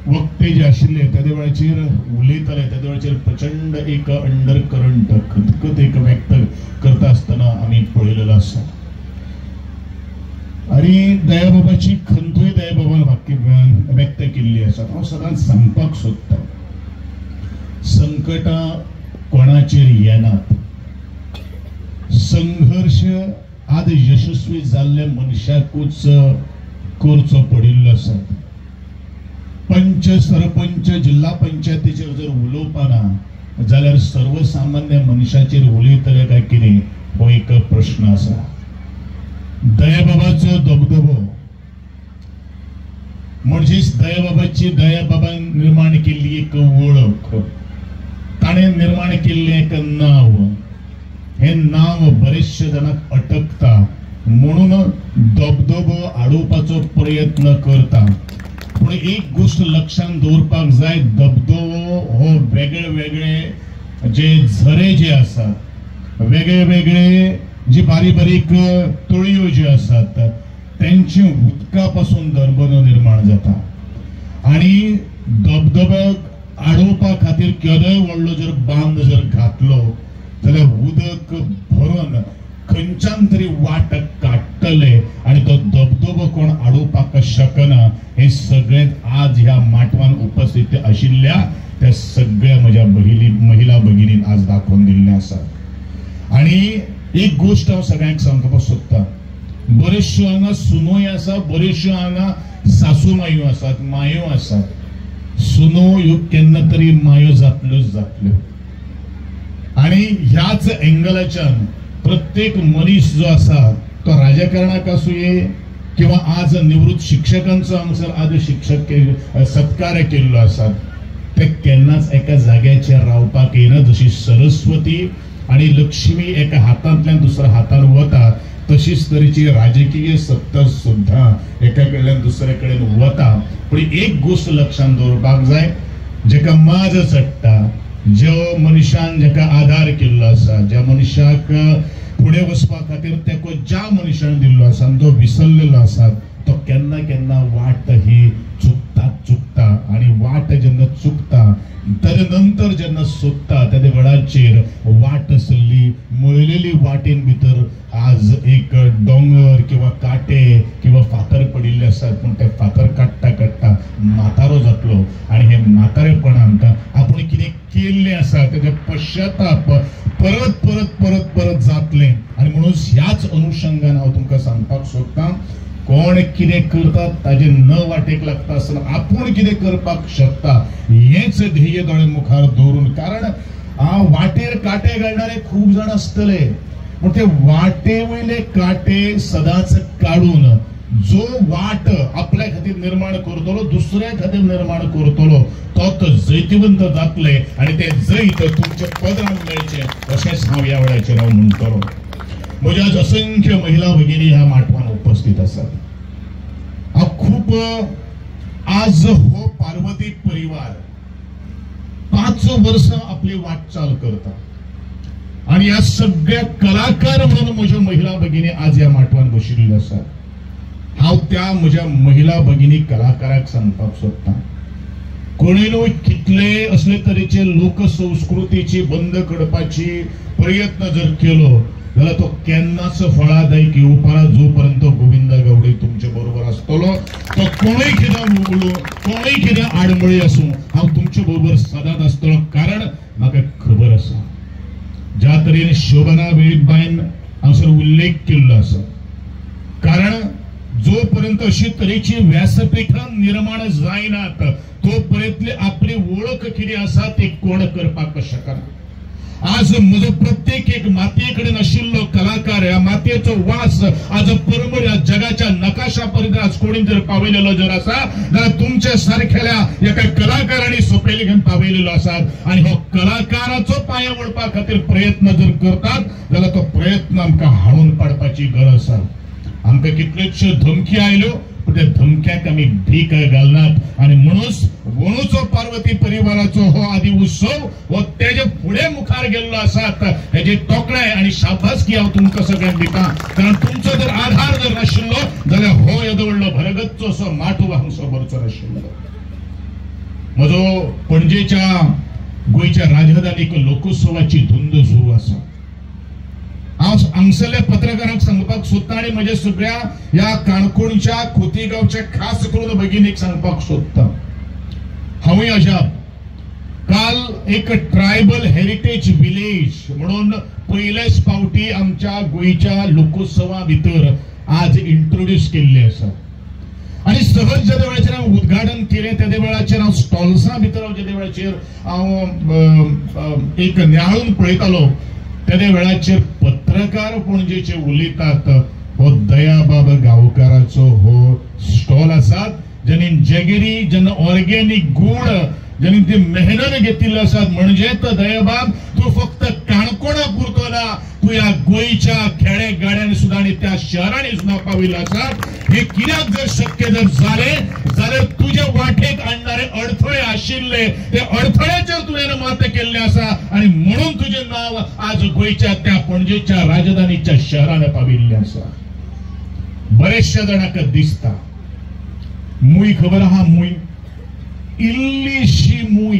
वक्ते जे आशिल्ले त्या वेळाचेर उलयताले त्या वेळाचेर प्रचंड एक अंडर करंट खतखत एक व्यक्त करता आसतना आमी पळयलेलो आसा आनी दयाबाबाची खंतूय दयाबाबान व्यक्त केल्ली आसा हांव सदांच सांगपाक सोदता संकटां कोणाचेर येनात संघर्ष आज यशस्वी जाल्ल्या मनशाकूच करचो पडिल्लो आसा पंच सरपंच जिल्हा पंचायतीचेर जर उलोवपाना जाल्यार सर्वसामान्य मनशाचेर उलयतले काय कितें हो एक प्रश्न आसा दयाबाबाचो दबदबो म्हणजेच दयाबाबाची दयाबाबान निर्माण केल्ली एक वळख ताणें निर्माण केल्लें एक नांव हे नांव बरेचशे जाणांक अटकता म्हणून दबदबो आडोवपाचो प्रयत्न करता पूण एक गोष्ट लक्षात दवरपाक जाय दबदबो हो वेगळे वेगळे जे झरे जे आसात वेगळे वेगळे जी बारीक बारीक तळयो जे आसात त्यांचे उदका पासून दबदबो निर्माण जाता आणि दबदब्याक आडोवपा खातीर केदोय व्हडलो जर बांद जर घातलो जाल्यार उदक भरून खंयच्यान तरी वाट काडटले आणि तो दबदबो कोण आडोवपाक शकना हे सगळे आज ह्या माटवान उपस्थित आशिल्ल्या त्या सगळ्या म्हज्या महिला भगिनीन आज दाखोवन दिल्ले आसा आणि
एक गोष्ट हांव सगळ्यांक सांगपाक सोदतां, बरेचश्यो हांगा सुनोय आसा, बरेचश्यो हांगा सासू मायो आसात, मायो आसात. सुनो ह्यो केन्ना तरी मायो जातल्योच जातल्यो. आणि ह्याच एंगलाच्यान प्रत्येक मनीस जो आसा तो राजकारणाक आसूये किंवा आज निवृत्त शिक्षकांचो हांगसर आज शिक्षक सत्कार केल्लो आसा, ते केन्नाच एका जाग्याचेर रावपाक येना. जशी सरस्वती आणि लक्ष्मी एका हातांतल्यान दुसऱ्या हातान वता, तशीच तरेची राजकीय सत्ता सुद्धा एका कडल्यान दुसरे कडेन वता. पण एक गोष्ट लक्षात दवरपाक जाय, जेका माज चडटा, ज्या मनशान जेका आधार केल्लो आसा, ज्या मनशाक पुढे वचपा खातीर तेको ज्या मनशान दिल्लो आसा, तो विसरलेलो आसा, तो केन्ना केन्ना वाट ही चुकता आणि वाट जेन्ना चुकता ताजे नंतर जेन्ना सोदता त्या वेळाचेर वाट आसली मळलेली वाटेन भितर आज एक डोंगर किंवा काटे किंवा फातर पडिल्ले आसात. पण ते फातर काडटा काडटा म्हातारो जातलो आणि हे म्हातारेपणांत आपण कितें केल्लें आसा तेजे पश्चाताप परत परत परत परत जातले. आणि म्हणून ह्याच अनुषंगान हांव तुमकां सांगपाक सोदतां, कोण कितें करता ताजे न वाटेक लागता आसतना आपूण कितें करपाक शकता हेच ध्येय दोळे मुखार दवरून. कारण वाटेर काटे घालणारे खूब जाण आसतले, पण ते वाटे वयले काटे सदांच काडून जो वाट आपल्या खातीर निर्माण करतलो, दुसऱ्या खातीर निर्माण करतलो, तोच जैतिवंत जातले आणि ते जैत तुमच्या पदरान मेळचे अशेंच हांव ह्या वेळाचेर हांव म्हणटलो. म्हज्या असंख्य महिला भगिनी ह्या माटवान उपस्थित आसात. खूप आज हो पार्वती परिवार 5 वर्ष आपली वाटचाल करता आणि या सगळ्या कलाकार म्हणून म्हज्या महिला भगिनी आज या माटवान बशिल्ल्यो आसात. हांव त्या म्हज्या महिला भगिनी कलाकाराक सांगपाक सोदतां, कोणीय कितले असले तरेचे लोकसंस्कृतीची बंद करपाची प्रयत्न जर केलो जाल्यार तो केन्नाच फळादायक येवपाना. जोपर्यंत गोविंदा गावडे तुमचे बरोबर आसतलो, तो कोणूय कितें उलोवं, कोणूय कितें आडमेळी आसूं, हांव तुमचे बरोबर सदांच आसतलो. कारण म्हाका खबर आसा ज्या तरेन शोभना वेळीबाईन हांगसर उल्लेख केल्लो आसा, कारण जोपर्यंत अशी तरेची व्यासपीठां निर्माण जायनात तोपर्यंत आपली वळख कितें आसा ती कोण करपाक शकना. आज म्हजो प्रत्येक एक मातये आशिल्लो कलाकार, ह्या मातयेचो वास आज परमळ ह्या जगाच्या नकाशा पर्यंत आज कोणी जर पावयलेलो जर आसा जाल्यार तुमच्या सारखेल्या एका कलाकारांनी सोपेली घेवन पावयलेलो आसा. आणि हो कलाकाराचो पांय वळपा खातीर प्रयत्न जर करतात जाल्यार तो प्रयत्न आमकां हाणून पाडपाची गरज आसा. आमकां कितल्योश्यो धमकी आयल्यो, पण त्या धमक्याक आमी भीक घालनात. आणि म्हणूनचो पार्वती परिवाराचो हो आदी उत्सव हो तेजे फुडें मुखार गेल्लो आसात. हेजे तोखणाय आणि शाबासकी हांव तुमकां सगळ्यांक दितां. कारण तुमचो जर आधार जर नाशिल्लो जाल्यार हो येदो व्हडलो भरगच्चो असो माटू हांगसर भरचो नाशिल्लो. म्हजो पणजेच्या गोंयच्या राजधानीक लोकोत्सवाची धुंद सुरू आसा. हांव हांगसरल्या पत्रकारांक सांगपाक सोदतां आणि म्हज्या सगळ्या ह्या काणकोणच्या खोतीगांवच्या खास करून भगिनीक सांगपाक सोदतां, हांवूय अजाप. काल एक ट्रायबल हेरिटेज विलेज म्हणून पयलेच फावटी आमच्या गोंयच्या लोकोत्सवा भितर आज इंट्रोड्यूस केल्ले आसा. आणि सहज ज्या वेळाचेर हांव उद्घाटन केलें त्या वेळाचेर हांव स्टॉल्सां भितर ज्या वेळाचेर हांव एक न्याळून पळयतालो त्या वेळाचेर पत्रकार पणजेचे उलयतात. हो दयाबाब गांवकाराचो हो स्टॉल आसात, ज्यांनी जगेरी जेन्ना ऑर्गेनिक गूळ ज्यांनी ती मेहनत घेतिल्ली आसात. म्हणजे दयाबाब तूं फक्त काणकोणा पुरतो ना, तूं ह्या गोंयच्या खेडे गाड्यांनी सुद्धा आणि त्या शहरांनी सुद्धा पाविल्लो आसात. हे कित्याक जर शक्य जर जाले जाल्यार तुझे वाटेक आणणारे अडथळे आशिल्ले ते अडथळ्याचेर तुवें मात केल्ले आसा आणि म्हणून तुझे नाव आज गोंयच्या त्या पणजेच्या राजधानीच्या शहरान पाविल्ले आसा. बरेचशा जाणांक दिसता मुई खबर आहा, मुई इल्लीशी मुई,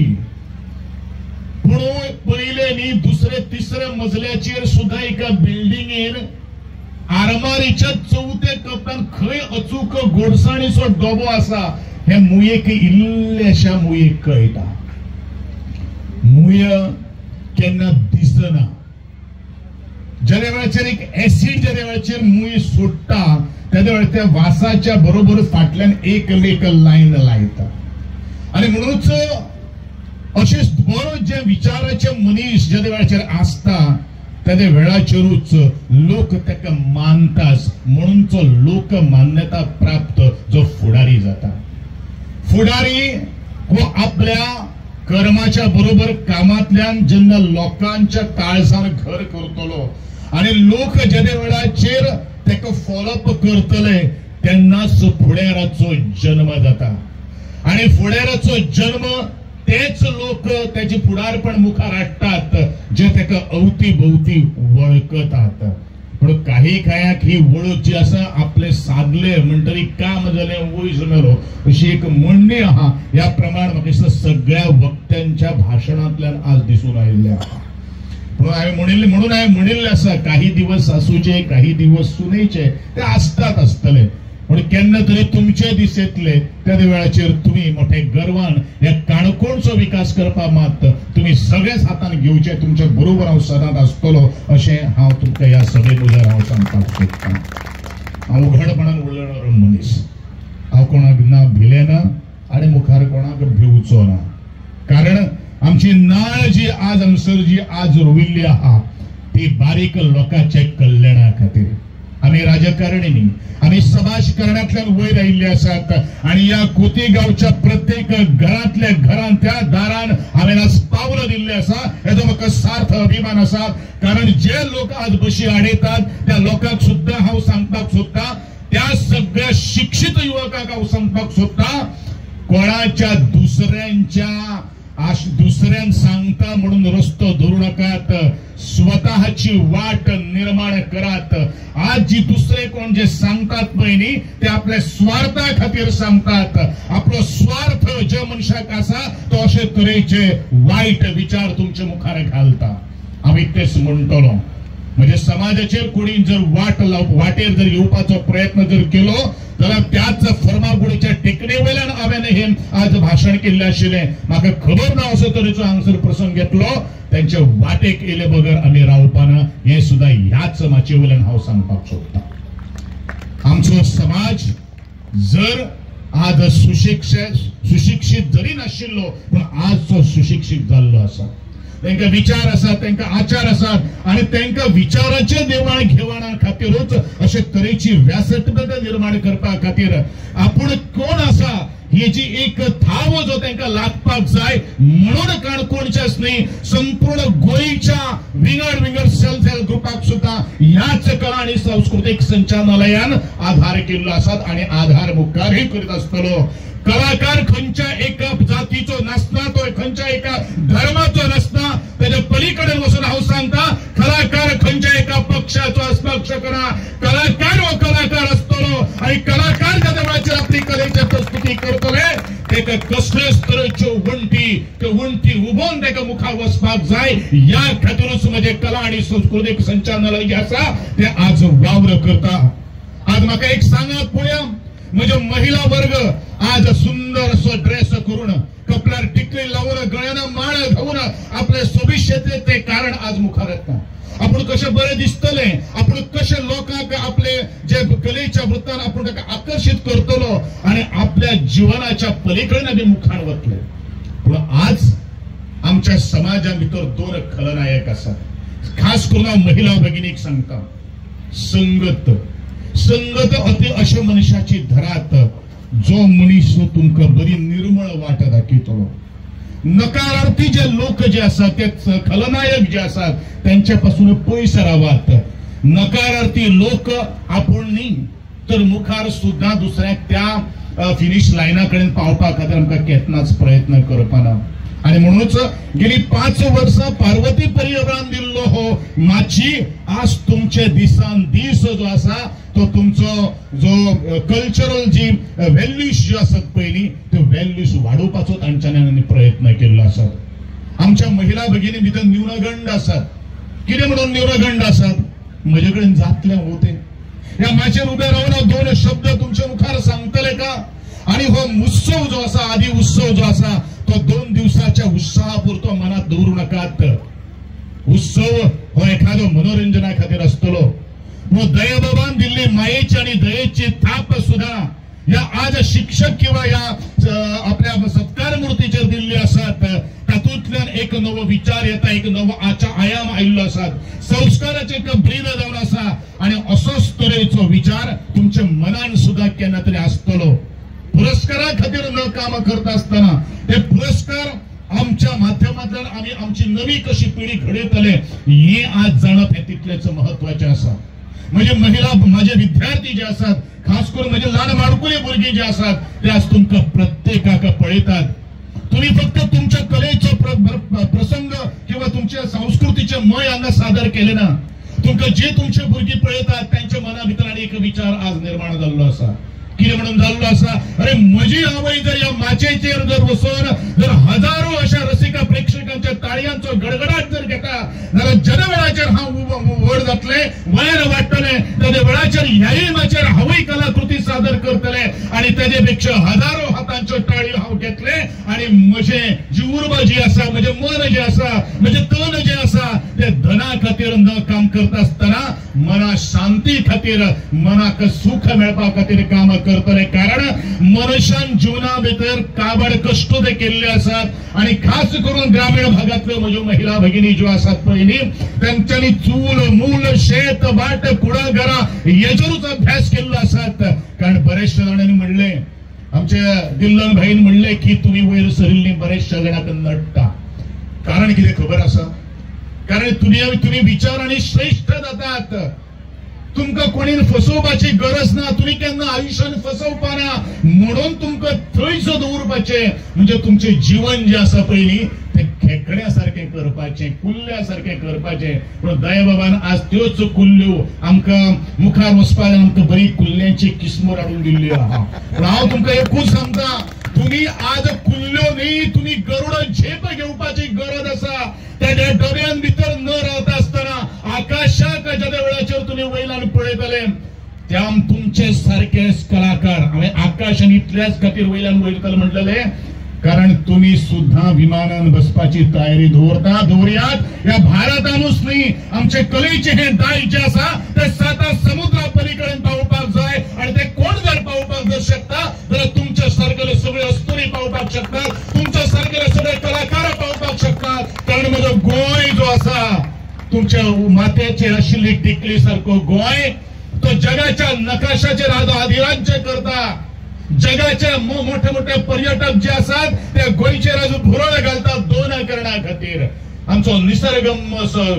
पूण पयले न्ही दुसरे तिसरे मजल्याचेर सुद्धा एका बिल्डिंगेर आरमारीच्या 4थ्या कप्प्यान खंय अचूक गोडसाणीचो डबो आसा हे मुयेक इल्ल्याशा मुयेक कळटा. मुय केन्ना दिसना, ज्या वेळाचेर एक ऍसिड ज्या वेळाचेर मुई सोडटा त्या वेळार त्या वासाच्या बरोबर फाटल्यान एक लायन लायता आणि म्हणूनच अशे बरो जे विचाराचे मनीस ज्या वेळाचेर आसता त्या वेळाचेरूच लोक ताका मानतात म्हणून तो लोक मान्यता प्राप्त जो फुडारी जाता फुडारी हो आपल्या कर्माच्या बरोबर कामातल्यान जेन्ना लोकांच्या काळजार घर करतलो आणि लोक ज्या वेळाचेर ताका फॉलोअप करतले तेन्नाच फुडाराचो जन्म जाता आणि फुडाराचो जन्म तेच लोक त्याची फुडारपण मुखार हाडटात जे ताका अवती भोवती वळखतात पण काही काळाक ही वळख जी आसा आपले साधले म्हणटरी काम जालें वयस मेलो अशी एक म्हणणी आहा या प्रमाण म्हाका दिसता सगळ्या वक्त्यांच्या भाशणांतल्यान आज दिसून आयिल्लें आहा म्हणून हांवें म्हणिल्लें आसा काही दिवस आसूचे काही दिवस सुनेचे ते आसतले पण केन्ना तरी तुमचे दीस येतले त्या वेळाचेर तुम्ही मोठे गर्वान या काणकोणचो विकास करपा मात तुम्ही सगळेच हातान घेवचे तुमच्या बरोबर हांव सदांच आसतलो अशें हांव तुमकां ह्या सभे मुखार हांव सांगपाक सोदतां हांव उघडपणान उलयणारो मनीस हांव कोणाक ना भिले ना आनी मुखार कोणाक भिवचो ना कारण आमची नाळ जी आज हांगसर जी आज रोविल्ली आहा ती बारीक लोकांच्या कल्याणा खातीर आम्ही राजकारणी न्ही आम्ही समाजकारणातल्यान वयर आयिल्ले आसात आणि या कोतेगावच्या प्रत्येक घरातल्या घरान त्या दारान हांवें आज पावलं दिल्ले आसा हेजो म्हाका सार्थ अभिमान आसा कारण जे लोक आज बशी आडयतात त्या लोकांक सुद्धा हांव सांगपाक सोदतां त्या सगळ्या शिक्षित युवकांक हांव सांगपाक सोदतां कोणाच्या दुसऱ्यान सांगता म्हणून रस्तो धरू नकात स्वतःची वाट निर्माण करात आज जी दुसरे कोण जे सांगतात पळय ते आपल्या स्वार्था खातीर सांगतात आपलो स्वार्थ जे मनशाक आसा तो अशे तरेचे वाईट विचार तुमच्या मुखार घालता हांव तेच म्हणटलो म्हणजे समाजाचेर कोणी जर वाटेर जर येवपाचो प्रयत्न जर केलो जाल्यार त्याच फर्मागुडीच्या टेकणे वयल्यान हांवें हे आज भाशण केल्लें आशिल्लें म्हाका खबर ना असो तरेचो हांगसर प्रसंग घेतलो त्यांच्या वाटेक येले बगर आमी रावपाना हे सुद्धा ह्याच माचे वयल्यान हांव सांगपाक सोदतां आमचो समाज जर आज सुशिक्षित जरी नाशिल्लो पण आज तो सुशिक्षित जाल्लो आसा तांकां विचार आसात तांकां आचार आसात आणि तांकां विचाराचे देवाण घेवाणा खातीरूच अशे तरेची व्यासपीठ निर्माण करपा खातीर आपूण कोण आसा हेची एक थाव जो तांकां लागपाक जाय म्हणून काणकोणच्याच न्ही संपूर्ण गोंयच्या विंगड सेल्फ हेल्प ग्रुपाक सुद्धा ह्याच कला आणि सांस्कृतिक संचालनालयान आधार केल्लो आसात आणि आधार मुखारय करीत आसतलो कलाकार खंयच्या एका जातीचो नासता तो खंयच्या एका धर्माचो नासता त्याच्या पलीकडे वचून हांव सांगता कलाकार खंयच्या एका पक्षाचो आसपाक शकना कलाकार हो कलाकार आसतलो आणि कलाकार ज्या वेळाचेर आपली कलेची प्रस्तुती करतले तेका कसलेच तरेच्यो वंटी उबोवन तेका मुखार वचपाक जाय या खातीरूच म्हणजे कला आणि सांस्कृतिक संचालनालय जे आसा ते आज वावर करता आज म्हाका एक सांगात पळया म्हणजे महिला वर्ग आज सुंदर असो ड्रेस करून कपड्यार टिकली लावून गळ्यान माळ घालून आपले सोबिशेचे ते कारण आज मुखार येता आपण कशे बरे दिसतले आपण कशे लोकांक आपले जे कलेच्या वृत्तान आपण ताका आकर्षित करतलो आणि आपल्या जीवनाच्या पलीकडे आमी मुखार वतले पण आज आमच्या समाजा भितर दोन खलनायक आसात खास करून महिला भगिनीक सांगता संगत अति अशा मनशाची धरात जो मनीस तुमकां बरी निर्मळ वाट दाखयतलो नकारार्थी जे लोक जे असतात ते खलनायक जे असतात त्यांच्यापासून पयस रावात नकारार्थी लोक आपण न्ही तर मुखार सुद्धा दुसऱ्याक त्या फिनिश लायना कडेन पावपा खातीर आमकां केन्नाच प्रयत्न करपाना आणि म्हणूनच गेली 5 वर्सां पार्वती परिवारान दिल्लो हो माची आज तुमचे दिसान दीस जो आसा तो तुमचो जो कल्चरल जी व्हॅल्यूज जी आसत पयली त्यो व्हॅल्यूज वाडोवपाचो तांच्यांनी प्रयत्न केल्लो आसा आमच्या महिला भगिनी भितर न्यूनगंड आसात कितें म्हणून न्यूनगंड आसात म्हजे कडेन जातलें होते ह्या माचेर उबे रावन 2 शब्द तुमच्या मुखार सांगतले का आणि हो उत्सव जो आसा आदी उत्सव जो आसा तो 2 दिवसाच्या उत्साहापुरतो मनात दवरू नकात उत्सव हो एखादो मनोरंजना खातीर आसतलो, पूण दयाबाबान दिल्ली मायेची आणि दयेची थाप सुद्धा या आज शिक्षक किंवा या आपल्या सत्कार मूर्तीचेर दिल्ली आसात. तातूंतल्यान एक नवो विचार येता, एक नवो आयाम आयिल्लो आसात, संस्काराचे एक ब्रीद जावन आसा आणि असोच तरेचो विचार तुमच्या मनान सुद्धा केन्ना तरी आसतलो. पुरस्कारा खातीर न काम करता आसतना ते पुरस्कार आमच्या माध्यमांतल्यान आमी आमची नवी कशी पिढी घडयतले हे आज जाणप हे तितलेच महत्वाचें आसा. म्हणजे महिला माझे विद्यार्थी जे असतात, खास करून म्हणजे ल्हान माणकुली भुरगीं जे असतात ते आज तुमकां प्रत्येकाक पळयतात. तुम्ही फक्त तुमच्या कलेचो प्रसंग किंवा तुमच्या संस्कृतीचे मय हांगा सादर केले ना, तुमकां जे तुमचे भुरगीं पळयतात त्यांच्या मना भितर आनी एक विचार आज निर्माण जाल्लो आसा. कितें म्हणून जाल्लो आसा, अरे म्हजी आवय जर या माचयेचेर जर वचून जर हजारो अशा रसिका प्रेक्षकांच्या ताळयांचो गडगडाट जर घेता जाल्यार ज्या वेळाचेर हांव व्हड जातले, वयर वाडटले, त्या वेळाचेर ह्याय माचयेर हांवूय कलाकृती सादर करतले आणि तेजे पेक्षा हजारो हातांच्यो ताळयो हांव घेतले आणि म्हजे जी उर्बा जी आसा, म्हजे मन जे आसा, म्हजे तन जे आसा ते धना खातीर न काम करता आसतना मना शांती खातीर, मनाक सुख मेळपा खातीर काम करतले. कारण मनशान जीवना भितर काबड कष्ट ते केल्ले आसात आणि खास करून ग्रामीण भागातल्यो म्हज्यो महिला भगिनी ज्यो आसात पळय न्ही, तांच्यांनी चूल मूल शेत बाट कुडा घरा हेचेरूच अभ्यास केल्लो आसात. कारण बरेचशे जाणांनी म्हणले, आमच्या दिल्लन भाईन म्हणले की तुम्ही वयर सरिल्ली बरेचशा जाणांक नडटा. कारण कितें खबर आसा, कारण तुम्ही विचारांनी श्रेष्ठ जातात. तुमकां कोणी फसोवपाची गरज ना, तुम्ही केन्ना आयुष्यान फसवपाना म्हणून तुमकां थंयच दवरपाचे. म्हणजे तुमचे जीवन जे आसा पळय न्ही ते खेकड्या सारखे करपाचे, कुल्ल्या सारखे करपाचे. पण दयाबाबान आज त्योच कुल्ल्यो आमकां मुखार वचपाक आमकां बरी कुल्ल्यांची किस्मोर हाडून दिल्ली आहा. पण हांव तुमकां एकूच सांगता, तुम्ही आज कुल्ल्यो न्ही, तुम्ही गरुड झेप घेवपाची गरज आसा. त्या डब्यान भितर न रावता आसतना आकाशाक ज्या वेळाचेर तुम्ही वयल्यान पळयतले त्या तुमचे सारखे कलाकार हांवें आकाश आनी इतल्याच खातीर वयल्यान वयतले म्हटलेले कारण तुम्ही सुद्धा विमानान बसपाची तयारी दवरयात. या भारतानूच न्ही, आमचे कलेचे हे दाय जे आसा ते 7 समुद्रा पलीकडे पावपाक जाय आणि ते कोण जर पावपाक जर शकता जाल्यार तुमच्या सारखे सगळे अस्तुरी पावपाक शकतात, तुमच्या सारखे सगळे कलाकार पावपाक शकतात. कारण म्हजो गोंय जो आसा, तुमच्या माथ्याचेर आशिल्ली टिकली सारको गोंय, तो जगाच्या नकाशाचेर आज अधिराज्य करता. जगाचे मोठे मोठे पर्यटक जे असतात ते गोंयचेर आज भुरळ घालतात 2 कारणां खातीर. आमचो निसर्गम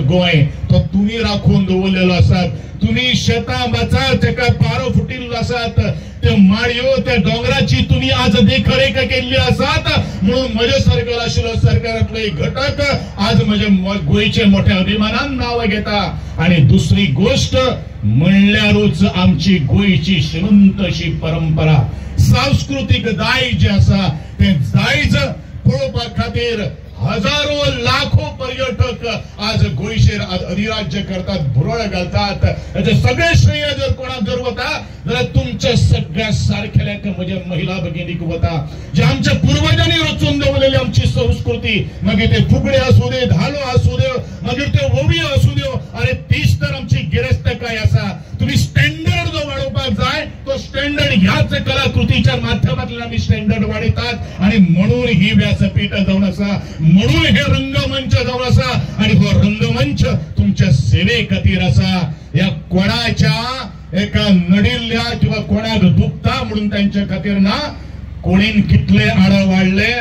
गोंय तो तुम्ही राखून दवरलेलो आसात. तुम्ही शेतां बाचार तेका पारो फुटिल्लो आसात, ते माळयो त्या डोंगराची तुम्ही आज देखरेख केल्ली आसात. म्हणून म्हजे सरकार आशिल्लो सरकारांतलो एक घटक आज म्हजे गोंयचे मोठ्या अभिमानान नांव घेता. आणि दुसरी गोष्ट म्हणल्यारूच आमची गोंयची श्रीमंत अशी परंपरा, सांस्कृतिक दाय जे आसा ते दायज पळोवपा खातीर हजारो लाखो पर्यटक आज गोंयचेर अधिराज्य करतात, भुरळ घालतात. याचे सगळे श्रेय जर कोणाक जर वता जाल्यार तुमच्या सगळ्या सारखेल्याक म्हज्या महिला भगिनीक वता. जे आमच्या पूर्वजांनी रचून दवरलेली आमची संस्कृती, मागीर ते फुगडे असू दे, धालो असू दे, मागीर ते ओवी असू दे, अरे तीच तर आमची गिरेस्तकाय आसा. तुम्ही स्टँडर्ड जो वाडोवपाक जाय तो स्टँडर्ड ह्याच कलाकृतीच्या माध्यमांतल्यान आमी स्टँडर्ड वाडयतात. आणि म्हणून ही व्यासपीठ जावन आसा, म्हणून हे रंगमंच जावन आसा. आणि हो रंगमंच तुमच्या सेवे खातीर आसा. या कोणाच्या एका नडिल्ल्या किंवा कोणाक दुखता म्हणून त्यांच्या खातीर ना, कोणीन कितले आडव वाडले,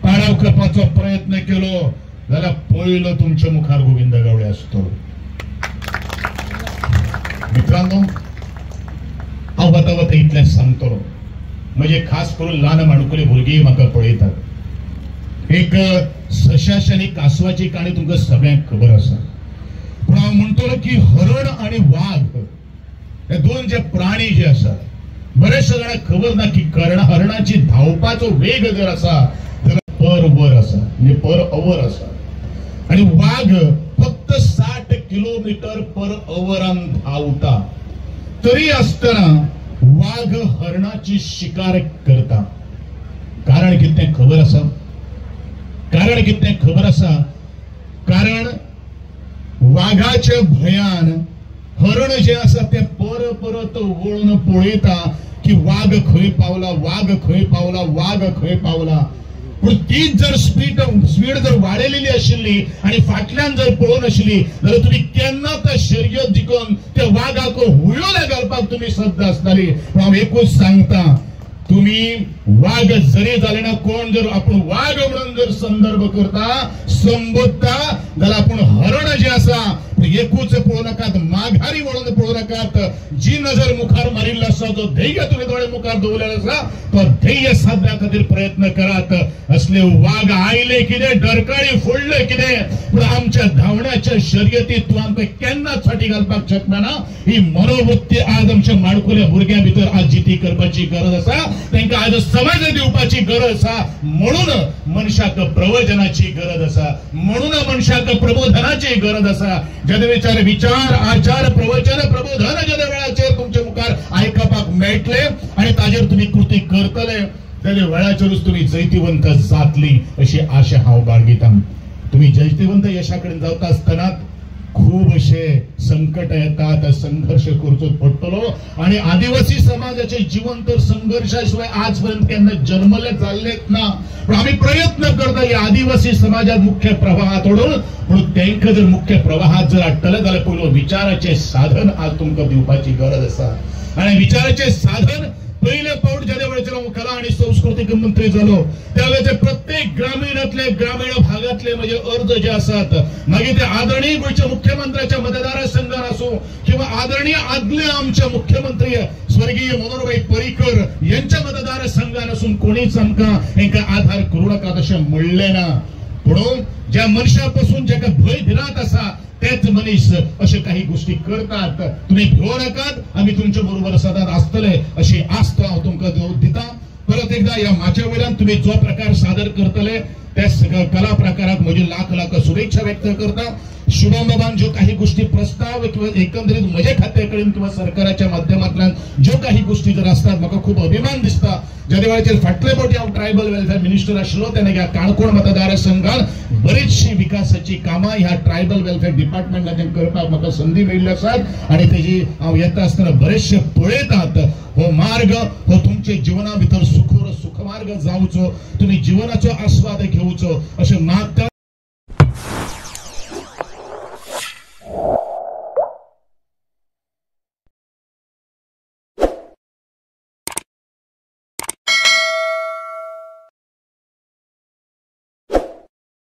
पाडव करपाचो प्रयत्न केलो जाल्यार पयलो तुमच्या मुखार गोविंद गावडे आसतलो. मित्रांनो, हांव वता वता इतलेंच सांगतलो. म्हणजे खास करून ल्हान माणकुली भुरगीं म्हाका पळयतात. एक सशाची आनी कासवाची काणी तुमकां सगळ्यांक खबर आसा. पूण हांव म्हणटलो की हरण आणि वाघ हे 2 जे प्राणी जे आसात, बरेचशे जाणांक खबर ना की हरणाची धावपाचो वेग जर आसा जाल्यार पर वर आसा, म्हणजे पर अवर आसा. आणि वाघ फक्त 60 किलोमीटर पर अवरान धावता. तरी आसतना वाघ हरणाची शिकार करता. कारण कितें खबर आसा? कारण कितें खबर आसा? कारण वाघाच्या भयान हरण जे आसा ते परत वळून पळयता की वाघ खंय पावला, वाघ खंय पावला, वाघ खंय पावला. पण तीच जर स्पीड जर वाडयलेली आशिल्ली आणि फाटल्यान जर पळोवन आशिल्ली जाल्यार तुम्ही केन्ना त्या शर्यत जिखून त्या वाघाक हुळ्यो घालपाक तुम्ही सद्द आसताली. पण हांव एकूच सांगता, तुम्ही वाघ जरी जाले ना, कोण जर आपण वाघ म्हणून जर संदर्भ करता संबोधता जाल्यार आपण हरण जे आसा एकूच पळोवं नाकात, माघारी वळून पळोवं नाकात. जी नजर मुखार मारिल्लो आसा, जो ध्येय तुम्ही दोळे मुखार दवरलेलो आसा, तो ध्येय साधण्या खातीर प्रयत्न करात. असले वाघ आयले कितें, डरकाळी फोडले कितें, पण आमच्या धावण्याच्या शर्यतीत तूं आमकां केन्नाच फाटी घालपाक शकना ना. ही मनोवृत्ती आज आमच्या माणकुल्या भुरग्यां भितर आज जिती करपाची गरज आसा. तांकां आज समाज दिवपाची गरज आसा. म्हणून मनशाक प्रवचनाची गरज आसा, म्हणून मनशाक प्रबोधनाची गरज आसा. जदवेचार विचार आचार प्रवचन प्रबोधन जद वेळाचेर तुमच्या मुखार आयकपाक मेळटले आणि ताजेर तुम्ही कृती करतले जाल्यार वेळाचेरूच तुम्ही जैतिवंत जातली अशी आशा हांव बाळगितां. तुम्ही जैतिवंत यशा कडेन जावता आसतना खूब अशे संकट येतात, संघर्ष करचो पडटलो. आणि आदिवासी समाजाचे जीवन तर संघर्षा शिवाय आजपर्यंत केन्ना जन्मले जाल्लेच ना. पण आम्ही प्रयत्न करता या आदिवासी समाजात मुख्य प्रवाहात ओडून, म्हणून तांकां जर मुख्य प्रवाहात जर हाडटले जाल्यार पयलो विचाराचे साधन आज तुमकां दिवपाची गरज आसा. आणि विचाराचे साधन पहिले पावट ज्या वेळेचेर हांव कला आणि सांस्कृतिक मंत्री जालो त्यावेळेचे प्रत्येक ग्रामीण भागातले म्हणजे अर्ज जे असतात, मागीर ते आदरणीय गोंयच्या मुख्यमंत्र्याच्या मतदारसंघान आसूं किंवा आदरणीय आदले आमचे मुख्यमंत्री स्वर्गीय मनोहरभाई पर्रीकर यांच्या मतदारसंघान आसून कोणीच आमकां हेंकां आधार करूं नाका तशें म्हणलें ना. म्हणून ज्या मनशापासून जाका भंय भिरांत आसा तेच मनीस अशे काही गोष्टी करतात. तुम्ही भिवू नाकात, आम्ही तुमच्या बरोबर सदांच आसतले अशी आस्त हांव तुमकां दिता. परत एकदा या माच्या वयल्यान तुम्ही जो प्रकार सादर करतले त्या कला प्रकाराक म्हजी लाख शुभेच्छा व्यक्त करता. शुभम बाबान ज्यो काही गोष्टी प्रस्ताव किंवा एकंदरीत म्हजे खात्या कडेन किंवा सरकाराच्या माध्यमांतल्यान ज्यो काही गोष्टी जर असतात म्हाका खूप अभिमान दिसता. ज्या वेळाचेर फाटले फावटी हांव ट्रायबल वेलफेअर मिनिस्टर आशिल्लो तेन्ना ह्या काणकोण मतदारसंघात बरीचशी विकासाची कामां ह्या ट्रायबल वेलफेअर डिपार्टमेंटान करपाक म्हाका संधी मेळिल्ली आसात आणि तेजी हांव येता आसतना बरेचशे पळयतात. हो मार्ग हो तुमचे जिवना भितर सुखमार्ग जावचो, तुम्ही जीवनाचो आस्वाद घेवचो